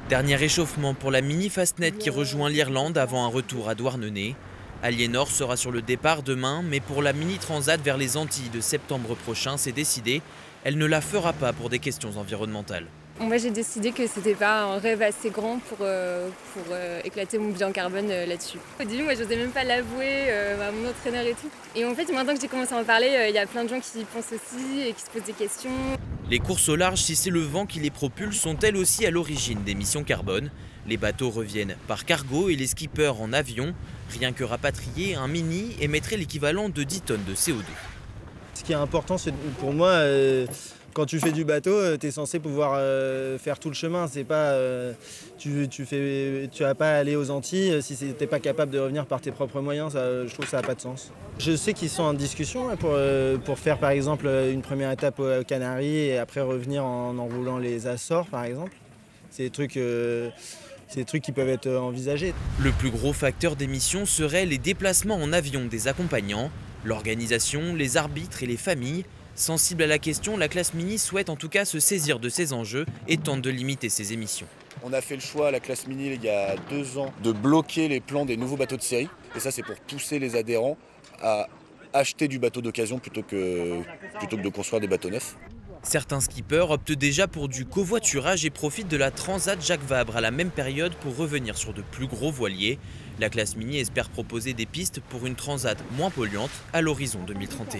Dernier échauffement pour la mini Fastnet qui rejoint l'Irlande avant un retour à Douarnenez. Aliénor sera sur le départ demain, mais pour la mini Transat vers les Antilles de septembre prochain, c'est décidé. Elle ne la fera pas pour des questions environnementales. Moi j'ai décidé que c'était pas un rêve assez grand pour éclater mon bilan carbone là-dessus. Au début moi j'osais même pas l'avouer à mon entraîneur et tout. Et en fait maintenant que j'ai commencé à en parler, il y a plein de gens qui y pensent aussi et qui se posent des questions. Les courses au large, si c'est le vent qui les propulse, sont elles aussi à l'origine d'émissions carbone. Les bateaux reviennent par cargo et les skippers en avion. Rien que rapatrier un mini émettrait l'équivalent de 10 tonnes de CO2. Ce qui est important, c'est pour moi, quand tu fais du bateau, tu es censé pouvoir faire tout le chemin. C'est pas, tu vas pas aller aux Antilles si tu n'es pas capable de revenir par tes propres moyens. Je trouve que ça n'a pas de sens. Je sais qu'ils sont en discussion pour faire par exemple une première étape aux Canaries et après revenir en enroulant les Açores par exemple. C'est des trucs qui peuvent être envisagés. Le plus gros facteur d'émission serait les déplacements en avion des accompagnants, l'organisation, les arbitres et les familles. Sensible à la question, la classe mini souhaite en tout cas se saisir de ces enjeux et tente de limiter ses émissions. On a fait le choix à la classe mini il y a 2 ans de bloquer les plans des nouveaux bateaux de série. Et ça c'est pour pousser les adhérents à acheter du bateau d'occasion plutôt que de construire des bateaux neufs. Certains skippers optent déjà pour du covoiturage et profitent de la Transat Jacques Vabre à la même période pour revenir sur de plus gros voiliers. La classe mini espère proposer des pistes pour une Transat moins polluante à l'horizon 2031.